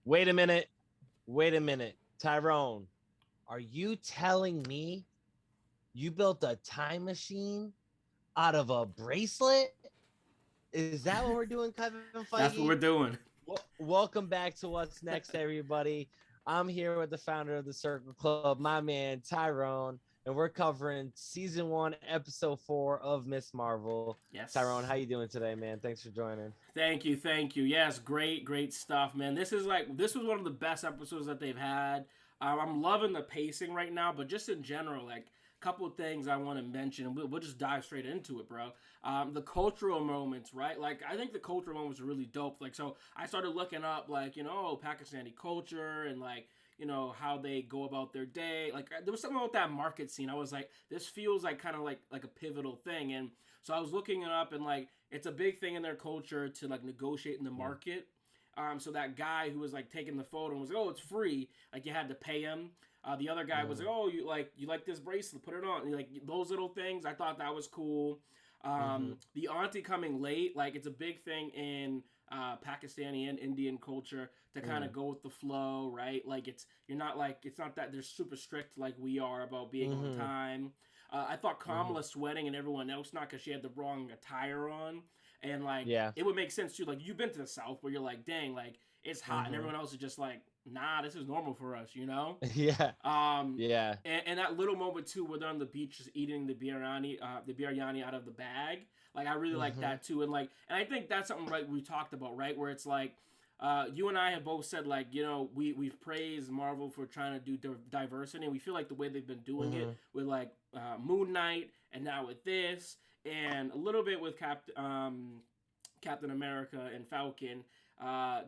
Wait a minute. Wait a minute. Tyrone, are you telling me you built a time machine out of a bracelet? Is that what we're doing, Kevin That's Feige? what we're doing. Welcome back to What's Next, everybody. I'm here with the founder of the Circle Club, my man Tyrone, and we're covering season 1, episode 4 of Miss Marvel. Tyrone, Yes. how you doing today, man? Thanks for joining. Thank you. Yes, great stuff, man. This was one of the best episodes that they've had. I'm loving the pacing right now, but just in general, like a couple of things I want to mention, and we'll just dive straight into it, bro. The cultural moments, right? Like I think the cultural moments are really dope. Like so, I started looking up like Pakistani culture and like how they go about their day. Like there was something about that market scene. I was like, this feels like kind of like a pivotal thing. And so I was looking it up, and like it's a big thing in their culture to like negotiate in the Yeah. market. So that guy who was like taking the photo and was like, "Oh, it's free," like you had to pay him. The other guy was Mm-hmm. like, "Oh, you like this bracelet? Put it on." And, like those little things, I thought that was cool. Mm-hmm. The auntie coming late, like it's a big thing in Pakistani and Indian culture to kind of go with the flow, right? Like it's not that they're super strict like we are about being on Mm-hmm. time. I thought Mm-hmm. Kamala sweating and everyone else not because she had the wrong attire on, and like Yeah. it would make sense too. Like you've been to the South where you're like, dang, like it's hot, and Mm-hmm. everyone else is just like, nah, this is normal for us, you know. Yeah. Um, Yeah. and that little moment too, where they're on the beach just eating the biryani out of the bag. Like I really like Mm-hmm. that too, and I think that's something like we talked about, right? Where it's like, you and I have both said like, we've praised Marvel for trying to do diversity, and we feel like the way they've been doing it Mm-hmm. with like Moonlight, and now with this, and a little bit with Captain America and Falcon.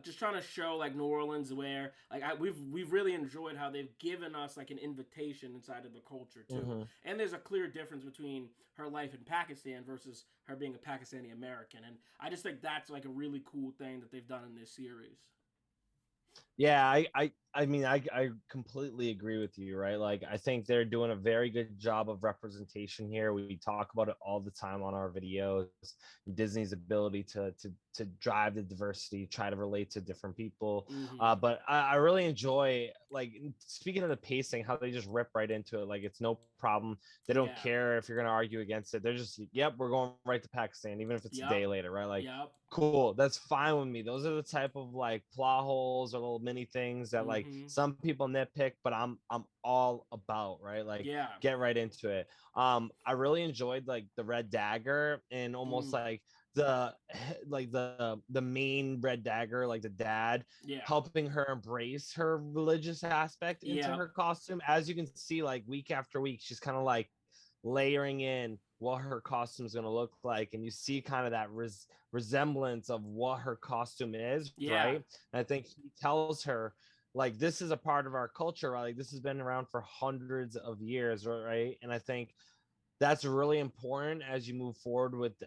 Just trying to show like New Orleans where like we've really enjoyed how they've given us like an invitation inside of the culture too, Mm-hmm. and there's a clear difference between her life in Pakistan versus her being a Pakistani American, and I just think that's like a really cool thing that they've done in this series. Yeah, I completely agree with you, right? Like I think they're doing a very good job of representation here. We talk about it all the time on our videos. Disney's ability to drive the diversity, try to relate to different people. Mm-hmm. But I really enjoy, like, speaking of the pacing, how they just rip right into it. Like it's no problem. They don't Yeah. care if you're gonna argue against it. They're just, yep, we're going right to Pakistan, even if it's a day Yep. later, right? Like Yep. cool, that's fine with me. Those are the type of like plot holes or little mini things that like Mm-hmm. some people nitpick, but I'm all about, right? Like Yeah. get right into it. I really enjoyed like the red dagger and almost Mm. like the the main red dagger, like the dad Yeah. helping her embrace her religious aspect into Yep. her costume. As you can see, like week after week, she's kind of like layering in what her costume is going to look like, and you see kind of that resemblance of what her costume is, Yeah. right? And I think he tells her like this is a part of our culture, right? Like this has been around for hundreds of years, right? And I think that's really important as you move forward with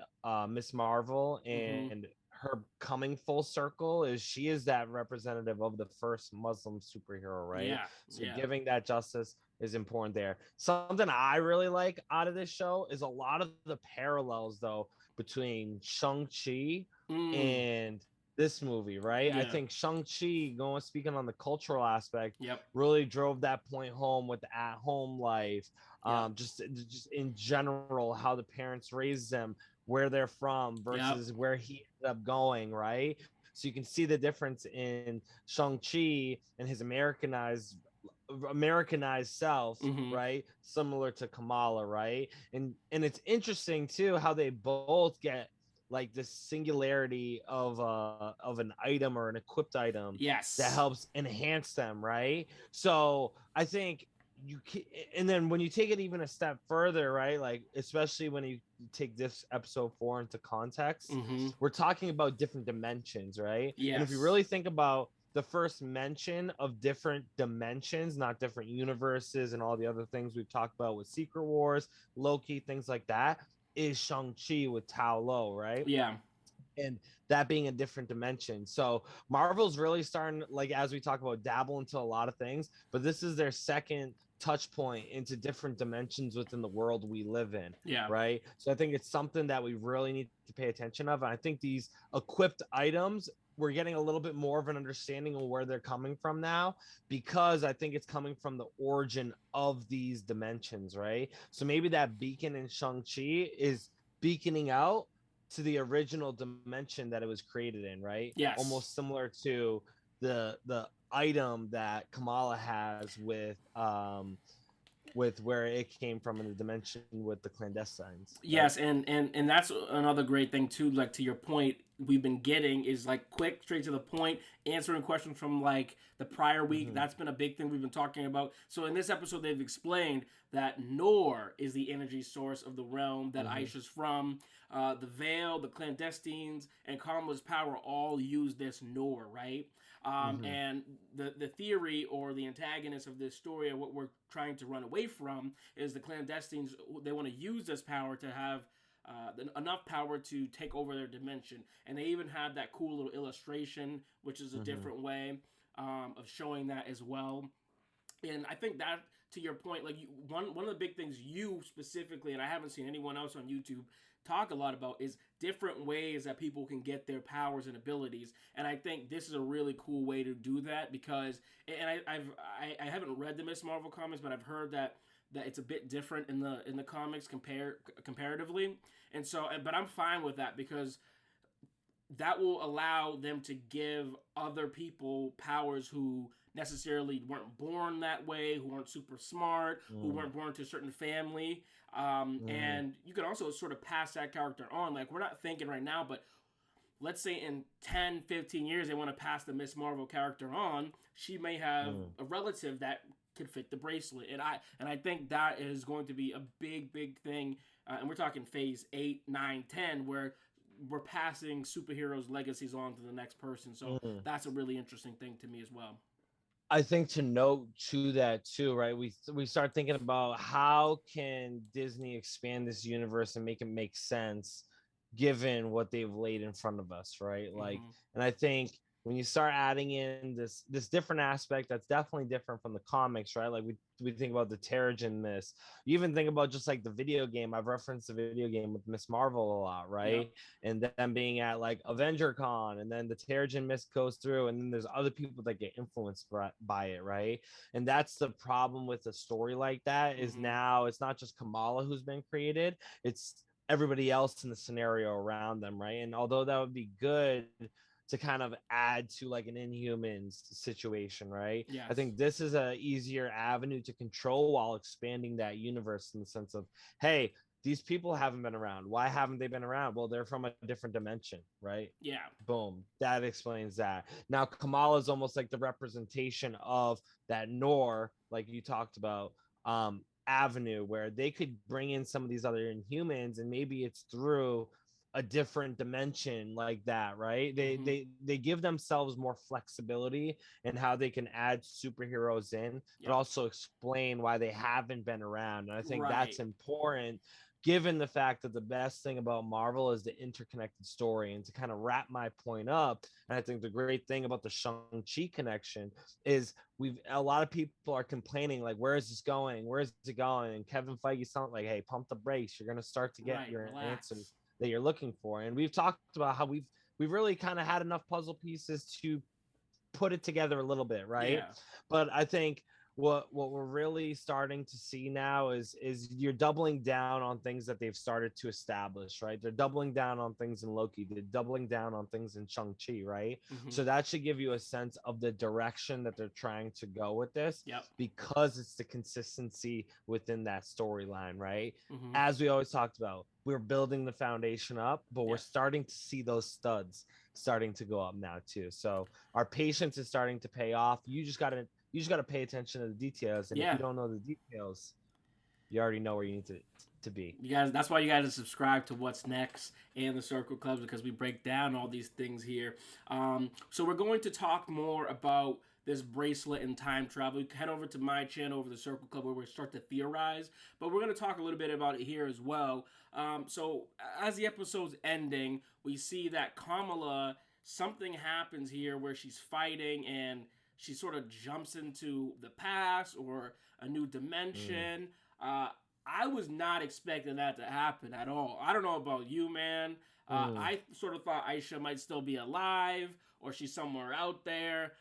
Miss Marvel Mm-hmm. and her coming full circle. Is she is that representative of the first Muslim superhero, right? Yeah. So Yeah. giving that justice is important there. Something I really like out of this show is a lot of the parallels though between Shang-Chi Mm. and this movie, right? I Yeah. think Shang-Chi, going speaking on the cultural aspect, Yep. really drove that point home with the at-home life, Yep. just in general how the parents raised them, where they're from Yep. versus where he ended up going, right? So you can see the difference in Shang-Chi and his Americanized self, Mm-hmm. right? Similar to Kamala, right? And it's interesting too how they both get like the singularity of an item or an equipped item that Yes. helps enhance them, right? So I think you can, and then when you take it even a step further, right? Like especially when you take this episode 4 into context, Mm-hmm. we're talking about different dimensions, right? And if you Yes. really think about the first mention of different dimensions, not different universes and all the other things we've talked about with Secret Wars, Loki, things like that, is Shang-Chi with Tao Lo, right? Yeah. And that being a different dimension. So Marvel's really starting, like as we talk about, dabble into a lot of things, but this is their second touch point into different dimensions within the world we live in, Yeah. right? So I think it's something that we really need to pay attention of. And I think these equipped items we're getting a little bit more of an understanding of where they're coming from now, because I think it's coming from the origin of these dimensions, right? So maybe that beacon in Shang-Chi is beaconing out to the original dimension that it was created in, right? Yes. Almost similar to the item that Kamala has with where it came from in the dimension with the clandestines. Right? Yes, and that's another great thing too. Like to your point, we've been getting is like quick, straight to the point, answering questions from like the prior week. That's been a big thing we've been talking about. So in this episode, they've explained that Nor is the energy source of the realm that Aisha's from. The Veil, the clandestines, and Kamala's power all use this Nor, right? And the theory or the antagonist of this story, and what we're trying to run away from, is the clandestines. They want to use this power to have enough power to take over their dimension. And they even have that cool little illustration, which is a different way of showing that as well. And I think that, to your point, like one of the big things you specifically, and I haven't seen anyone else on YouTube talk a lot about, is different ways that people can get their powers and abilities. And I think this is a really cool way to do that, because, and I haven't read the Miss Marvel comics, but I've heard that it's a bit different in the comics comparatively. And so, but I'm fine with that, because that will allow them to give other people powers who necessarily weren't born that way, who weren't super smart, who weren't born to a certain family. And you can also sort of pass that character on. Like, we're not thinking right now, but let's say in 10, 15 years, they want to pass the Miss Marvel character on. She may have a relative that could fit the bracelet. And I think that is going to be a big, big thing. And we're talking phase 8, 9, 10, where we're passing superheroes' legacies on to the next person. So that's a really interesting thing to me as well. I think to note to that too, right? We start thinking about how can Disney expand this universe and make it make sense given what they've laid in front of us, right? Like, and I think when you start adding in this different aspect that's definitely different from the comics, right? Like we think about the Terrigen Mist. You even think about just like the video game. I've referenced the video game with Miss Marvel a lot, right? And then being at like Avenger Con, and then the Terrigen Mist goes through, and then there's other people that get influenced by it, right? And that's the problem with a story like that, is now it's not just Kamala who's been created, it's everybody else in the scenario around them, right? And although that would be good to kind of add to like an Inhumans situation, right? Yes. I think this is a easier avenue to control while expanding that universe, in the sense of, hey, these people haven't been around. Why haven't they been around? Well, they're from a different dimension, right? Yeah. Boom. That explains that. Now, Kamala is almost like the representation of that Nor, like you talked about, avenue where they could bring in some of these other Inhumans, and maybe it's through a different dimension like that, right? They give themselves more flexibility in how they can add superheroes in, but also explain why they haven't been around. And I think that's important, given the fact that the best thing about Marvel is the interconnected story. And to kind of wrap my point up, and I think the great thing about the Shang-Chi connection is a lot of people are complaining, like, where is this going? Where is it going? And Kevin Feige sounded like, hey, pump the brakes. You're going to start to get your answers that you're looking for. And we've talked about how we've really kind of had enough puzzle pieces to put it together a little bit, right? Yeah. But I think what we're really starting to see now is you're doubling down on things that they've started to establish, right? They're doubling down on things in Loki, they're doubling down on things in Shang-Chi, right? So that should give you a sense of the direction that they're trying to go with this, because it's the consistency within that storyline, right? As we always talked about, we're building the foundation up, but we're starting to see those studs starting to go up now too. So our patience is starting to pay off. You just gotta pay attention to the details, and if you don't know the details, you already know where you need to be. You guys, that's why you guys subscribe to What's Next and the Circle Clubs, because we break down all these things here. So we're going to talk more about this bracelet and time travel. You can head over to my channel, over the Circle Club, where we start to theorize. But we're going to talk a little bit about it here as well. So as the episode's ending, we see that Kamala, something happens here where she's fighting and she sort of jumps into the past or a new dimension. I was not expecting that to happen at all. I don't know about you, man. I sort of thought Aisha might still be alive, or she's somewhere out there.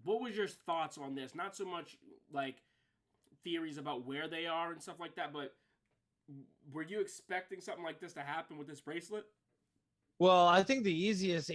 What was your thoughts on this? Not so much like theories about where they are and stuff like that, but were you expecting something like this to happen with this bracelet? Well, I think the easiest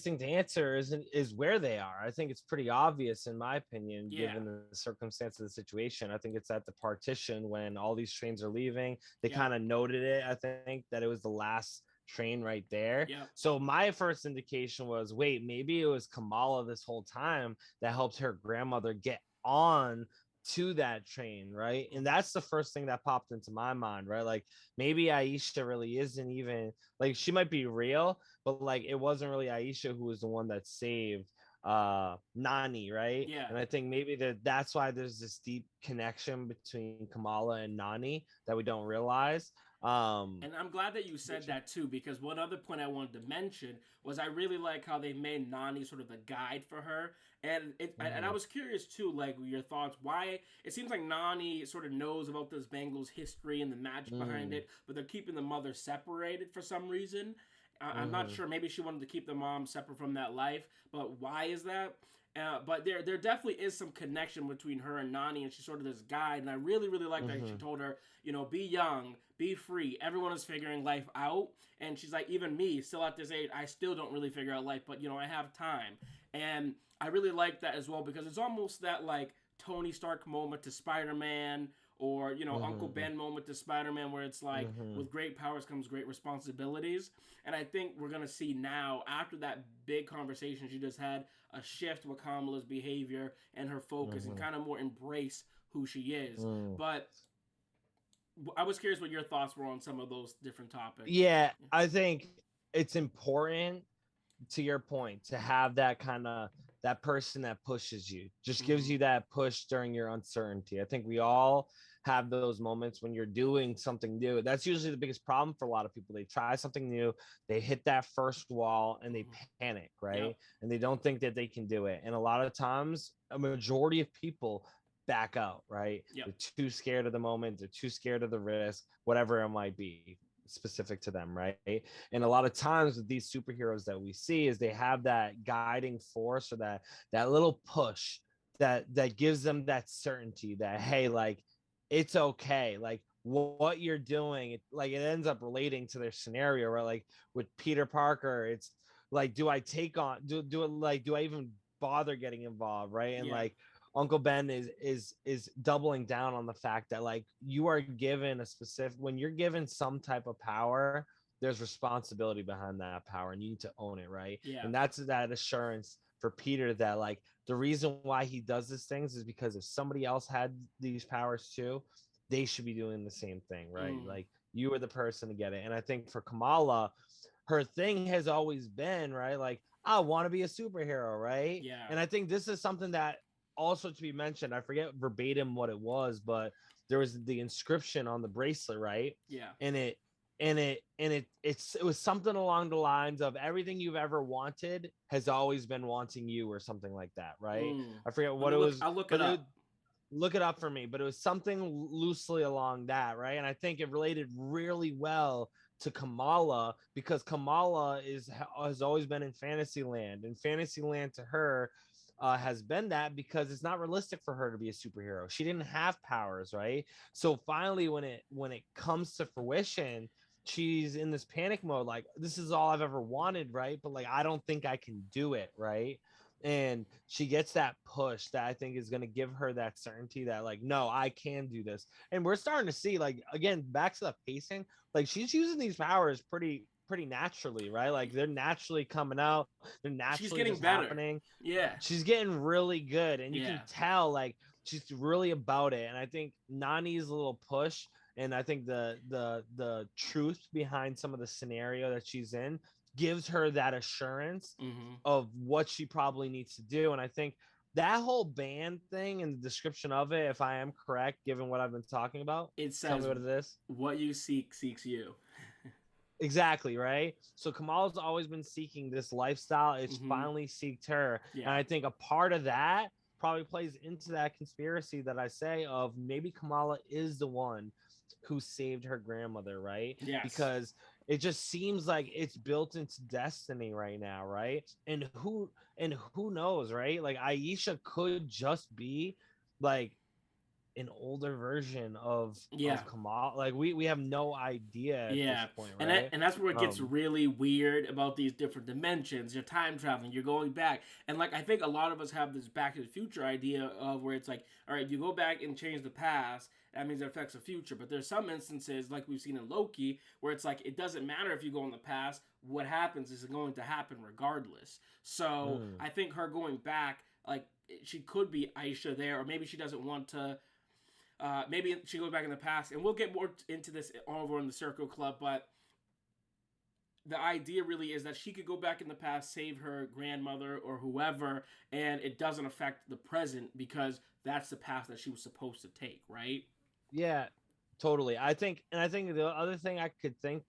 thing to answer is where they are. I think it's pretty obvious, in my opinion, Yeah. given the circumstance of the situation. I think it's at the partition when all these trains are leaving. They Yep. kind of noted it. I think that it was the last train right there. Yep. So my first indication was, wait, maybe it was Kamala this whole time that helped her grandmother get on to that train, right? And that's the first thing that popped into my mind, right? Like maybe Aisha really isn't even like, she might be real, but like it wasn't really Aisha who was the one that saved Nani, right? Yeah. And I think maybe that's why there's this deep connection between Kamala and Nani that we don't realize. And I'm glad that you said that too, because one other point I wanted to mention was I really like how they made Nani sort of the guide for her, and and I was curious too, like your thoughts. Why it seems like Nani sort of knows about this Bengals history and the magic behind it, but they're keeping the mother separated for some reason. I'm not sure. Maybe she wanted to keep the mom separate from that life, but why is that? But there definitely is some connection between her and Nani, and she's sort of this guide. And I really like that she told her, you know, be young, be free. Everyone is figuring life out, and she's like, even me, still at this age, I still don't really figure out life, but you know, I have time. And I really like that as well, because it's almost that like Tony Stark moment to Spider-Man, or you know, Uncle Ben moment to Spider-Man, where it's like, with great powers comes great responsibilities. And I think we're gonna see now, after that big conversation she just had, a shift with Kamala's behavior and her focus, and kind of more embrace who she is. But I was curious what your thoughts were on some of those different topics. Yeah, I think it's important, to your point, to have that kind of that person that pushes you, just gives you that push during your uncertainty. I think we all have those moments when you're doing something new. That's usually the biggest problem for a lot of people. They try something new, they hit that first wall, and they panic, right? Yep. And they don't think that they can do it. And a lot of times, a majority of people back out, right? Yep. They're too scared of the moment, they're too scared of the risk, whatever it might be specific to them, right? And a lot of times with these superheroes that we see is they have that guiding force, or that little push that gives them that certainty that, hey, like, it's okay, like what you're doing, like it ends up relating to their scenario, right? Like with Peter Parker, it's like, do I take on do it, like, do I even bother getting involved, right? And like Uncle Ben is doubling down on the fact that, like, you are given a specific, when you're given some type of power, there's responsibility behind that power, and you need to own it, right? Yeah. And that's that assurance for Peter that, like, the reason why he does these things is because if somebody else had these powers too, they should be doing the same thing, right? Like, you are the person to get it. And I think for Kamala, her thing has always been, right, like, I want to be a superhero, right? Yeah. And I think this is something that also to be mentioned. I forget verbatim what it was, but there was the inscription on the bracelet, right? Yeah. And it was something along the lines of, everything you've ever wanted has always been wanting you, or something like that, right? I forget what it was. I'll look it up. Look it up for me, but it was something loosely along that, right? And I think it related really well to Kamala, because Kamala has always been in Fantasyland, and Fantasyland to her has been that, because it's not realistic for her to be a superhero. She didn't have powers, right? So finally, when it comes to fruition, she's in this panic mode, like, this is all I've ever wanted, right? But like, I don't think I can do it, right? And she gets that push that I think is going to give her that certainty that, like, no, I can do this. And we're starting to see, like, again, back to the pacing, like, she's using these powers pretty naturally, right? Like, they're naturally coming out, they're naturally she's getting just better. happening. Yeah, she's getting really good, and you can tell, like, she's really about it. And I think Nani's little push, and I think the truth behind some of the scenario that she's in, gives her that assurance of what she probably needs to do. And I think that whole band thing and the description of it, if I am correct, given what I've been talking about, it says, tell me what it is. What you seek seeks you. Exactly, right? So Kamala's always been seeking this lifestyle. It's finally seeked her. Yeah. And I think a part of that probably plays into that conspiracy that I say of, maybe Kamala is the one who saved her grandmother, right? Yes. Because it just seems like it's built into destiny right now, right? And who knows, right? Like Aisha could just be like an older version Yeah. of Kamal. Like we have no idea at this Yeah, point, and right? that's where it gets Um, really weird about these different dimensions. You're time traveling, you're going back, and like I think a lot of us have this Back to the Future idea of where it's like, all right, you go back and change the past, that means it affects the future. But there's some instances, like we've seen in Loki, where it's like it doesn't matter if you go in the past. What happens is going to happen regardless. So mm, I think her going back, like she could be Aisha there, or maybe she doesn't want to maybe she goes back in the past, and we'll get more into this over in the Circle Club. But the idea really is that she could go back in the past, save her grandmother or whoever, and it doesn't affect the present because that's the path that she was supposed to take, right? yeah, totally. I think the other thing I could think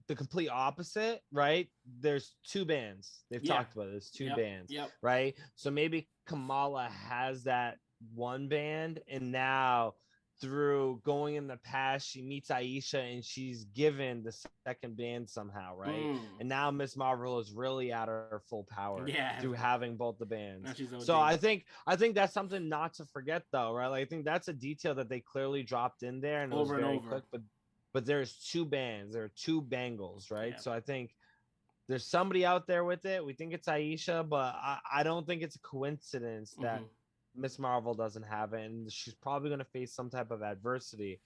the complete opposite, right? There's two bands. They've Yeah. talked about it. There's two Yep. bands, Yep. right? So maybe Kamala has that one band, and now through going in the past, she meets Aisha and she's given the second band somehow, right? Mm. And now Miss Marvel is really at her full power Yeah. through having both the Now bands. she's So OD. I think that's something not to forget though, right? Like I think that's a detail that they clearly dropped in there and it was Over and very over. quick, but there's two bands, there are two Bengals, right? Yeah. So I think there's somebody out there with it. We think it's Aisha, but I don't think it's a coincidence that Mm-hmm. Miss Marvel doesn't have it, and she's probably going to face some type of adversity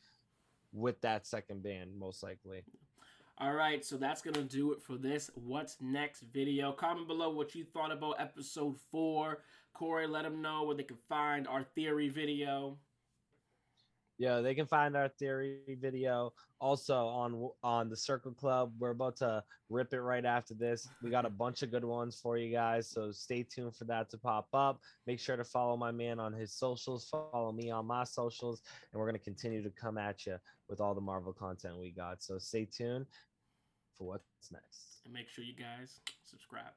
with that second band, most likely. All right, so that's going to do it for this What's Next video. Comment below what you thought about episode 4. Corey, let them know where they can find our theory video. Yeah, they can find our theory video also on the Circle Club. We're about to rip it right after this. We got a bunch of good ones for you guys, so stay tuned for that to pop up. Make sure to follow my man on his socials, follow me on my socials, and we're going to continue to come at you with all the Marvel content we got. So stay tuned for what's next. And make sure you guys subscribe.